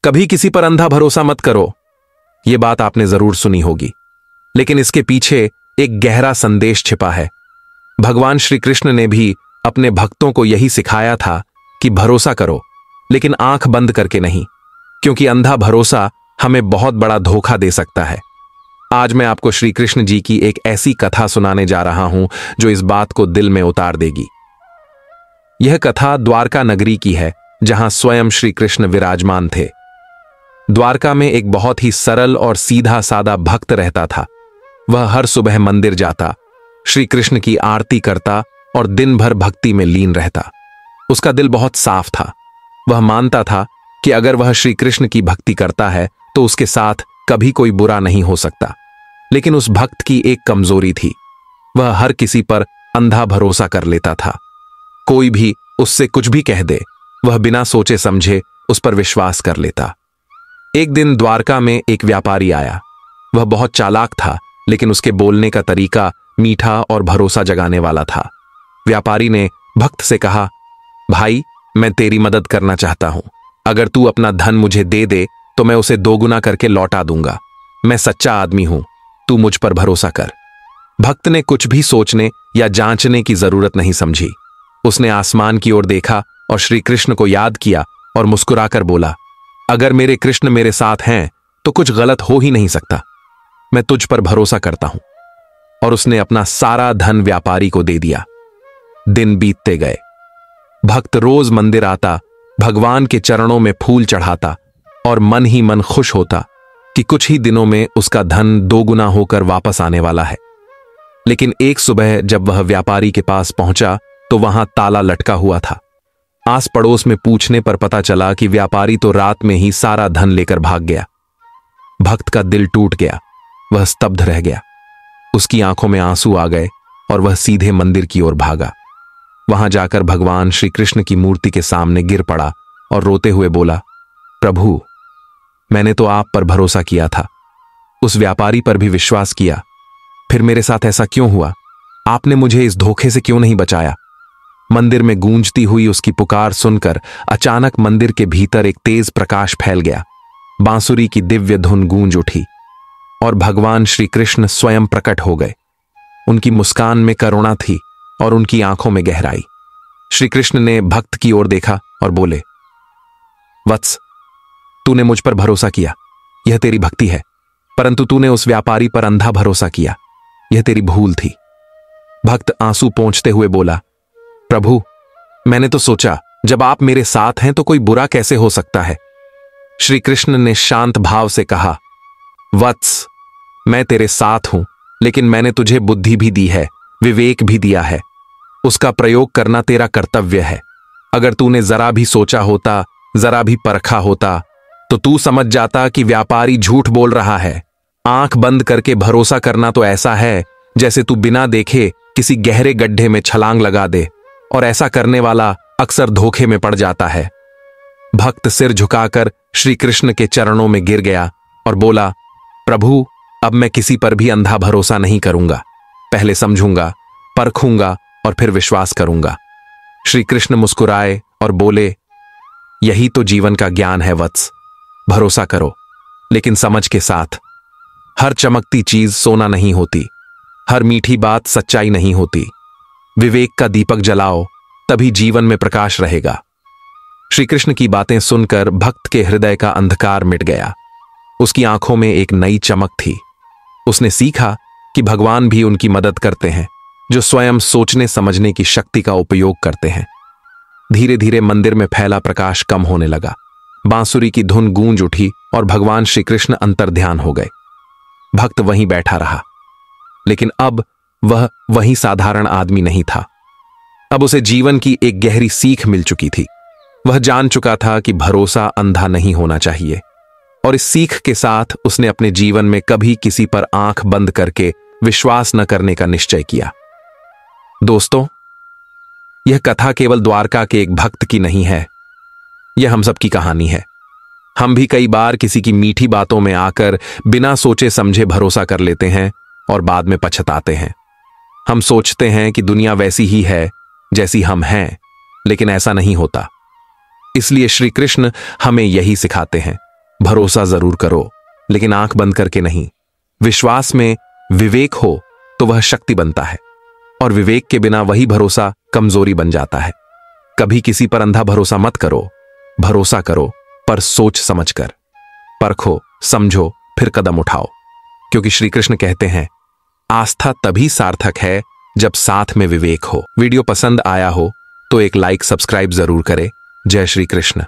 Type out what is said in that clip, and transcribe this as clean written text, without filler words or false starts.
कभी किसी पर अंधा भरोसा मत करो। ये बात आपने जरूर सुनी होगी, लेकिन इसके पीछे एक गहरा संदेश छिपा है। भगवान श्री कृष्ण ने भी अपने भक्तों को यही सिखाया था कि भरोसा करो, लेकिन आंख बंद करके नहीं, क्योंकि अंधा भरोसा हमें बहुत बड़ा धोखा दे सकता है। आज मैं आपको श्री कृष्ण जी की एक ऐसी कथा सुनाने जा रहा हूं जो इस बात को दिल में उतार देगी। यह कथा द्वारका नगरी की है, जहां स्वयं श्री कृष्ण विराजमान थे। द्वारका में एक बहुत ही सरल और सीधा सादा भक्त रहता था। वह हर सुबह मंदिर जाता, श्री कृष्ण की आरती करता और दिन भर भक्ति में लीन रहता। उसका दिल बहुत साफ था। वह मानता था कि अगर वह श्री कृष्ण की भक्ति करता है तो उसके साथ कभी कोई बुरा नहीं हो सकता। लेकिन उस भक्त की एक कमजोरी थी। वह हर किसी पर अंधा भरोसा कर लेता था। कोई भी उससे कुछ भी कह दे, वह बिना सोचे समझे उस पर विश्वास कर लेता। एक दिन द्वारका में एक व्यापारी आया। वह बहुत चालाक था, लेकिन उसके बोलने का तरीका मीठा और भरोसा जगाने वाला था। व्यापारी ने भक्त से कहा, भाई, मैं तेरी मदद करना चाहता हूं। अगर तू अपना धन मुझे दे दे तो मैं उसे दोगुना करके लौटा दूंगा। मैं सच्चा आदमी हूं, तू मुझ पर भरोसा कर। भक्त ने कुछ भी सोचने या जांचने की जरूरत नहीं समझी। उसने आसमान की ओर देखा और श्री कृष्ण को याद किया और मुस्कुराकर बोला, अगर मेरे कृष्ण मेरे साथ हैं तो कुछ गलत हो ही नहीं सकता। मैं तुझ पर भरोसा करता हूं। और उसने अपना सारा धन व्यापारी को दे दिया। दिन बीतते गए। भक्त रोज मंदिर आता, भगवान के चरणों में फूल चढ़ाता और मन ही मन खुश होता कि कुछ ही दिनों में उसका धन दोगुना होकर वापस आने वाला है। लेकिन एक सुबह जब वह व्यापारी के पास पहुंचा तो वहां ताला लटका हुआ था। आस पड़ोस में पूछने पर पता चला कि व्यापारी तो रात में ही सारा धन लेकर भाग गया। भक्त का दिल टूट गया। वह स्तब्ध रह गया। उसकी आंखों में आंसू आ गए और वह सीधे मंदिर की ओर भागा। वहां जाकर भगवान श्री कृष्ण की मूर्ति के सामने गिर पड़ा और रोते हुए बोला, प्रभु, मैंने तो आप पर भरोसा किया था, उस व्यापारी पर भी विश्वास किया, फिर मेरे साथ ऐसा क्यों हुआ? आपने मुझे इस धोखे से क्यों नहीं बचाया? मंदिर में गूंजती हुई उसकी पुकार सुनकर अचानक मंदिर के भीतर एक तेज प्रकाश फैल गया। बांसुरी की दिव्य धुन गूंज उठी और भगवान श्री कृष्ण स्वयं प्रकट हो गए। उनकी मुस्कान में करुणा थी और उनकी आंखों में गहराई। श्री कृष्ण ने भक्त की ओर देखा और बोले, वत्स, तूने मुझ पर भरोसा किया, यह तेरी भक्ति है, परंतु तूने उस व्यापारी पर अंधा भरोसा किया, यह तेरी भूल थी। भक्त आंसू पोंछते हुए बोला, प्रभु, मैंने तो सोचा जब आप मेरे साथ हैं तो कोई बुरा कैसे हो सकता है। श्री कृष्ण ने शांत भाव से कहा, वत्स, मैं तेरे साथ हूं, लेकिन मैंने तुझे बुद्धि भी दी है, विवेक भी दिया है। उसका प्रयोग करना तेरा कर्तव्य है। अगर तूने जरा भी सोचा होता, जरा भी परखा होता, तो तू समझ जाता कि व्यापारी झूठ बोल रहा है। आंख बंद करके भरोसा करना तो ऐसा है जैसे तू बिना देखे किसी गहरे गड्ढे में छलांग लगा दे, और ऐसा करने वाला अक्सर धोखे में पड़ जाता है। भक्त सिर झुकाकर श्री कृष्ण के चरणों में गिर गया और बोला, प्रभु, अब मैं किसी पर भी अंधा भरोसा नहीं करूंगा। पहले समझूंगा, परखूंगा और फिर विश्वास करूंगा। श्री कृष्ण मुस्कुराए और बोले, यही तो जीवन का ज्ञान है वत्स। भरोसा करो, लेकिन समझ के साथ। हर चमकती चीज सोना नहीं होती, हर मीठी बात सच्चाई नहीं होती। विवेक का दीपक जलाओ, तभी जीवन में प्रकाश रहेगा। श्री कृष्ण की बातें सुनकर भक्त के हृदय का अंधकार मिट गया। उसकी आंखों में एक नई चमक थी। उसने सीखा कि भगवान भी उनकी मदद करते हैं, जो स्वयं सोचने समझने की शक्ति का उपयोग करते हैं। धीरे धीरे मंदिर में फैला प्रकाश कम होने लगा। बांसुरी की धुन गूंज उठी और भगवान श्री कृष्ण अंतर्ध्यान हो गए। भक्त वहीं बैठा रहा, लेकिन अब वह वही साधारण आदमी नहीं था। अब उसे जीवन की एक गहरी सीख मिल चुकी थी। वह जान चुका था कि भरोसा अंधा नहीं होना चाहिए, और इस सीख के साथ उसने अपने जीवन में कभी किसी पर आंख बंद करके विश्वास न करने का निश्चय किया। दोस्तों, यह कथा केवल द्वारका के एक भक्त की नहीं है, यह हम सबकी कहानी है। हम भी कई बार किसी की मीठी बातों में आकर बिना सोचे समझे भरोसा कर लेते हैं और बाद में पछताते हैं। हम सोचते हैं कि दुनिया वैसी ही है जैसी हम हैं, लेकिन ऐसा नहीं होता। इसलिए श्री कृष्ण हमें यही सिखाते हैं भरोसा जरूर करो, लेकिन आंख बंद करके नहीं। विश्वास में विवेक हो तो वह शक्ति बनता है, और विवेक के बिना वही भरोसा कमजोरी बन जाता है। कभी किसी पर अंधा भरोसा मत करो, भरोसा करो पर सोच समझकर। परखो, समझो, फिर कदम उठाओ, क्योंकि श्री कृष्ण कहते हैं, आस्था तभी सार्थक है जब साथ में विवेक हो। वीडियो पसंद आया हो तो एक लाइक, सब्सक्राइब जरूर करें। जय श्री कृष्ण।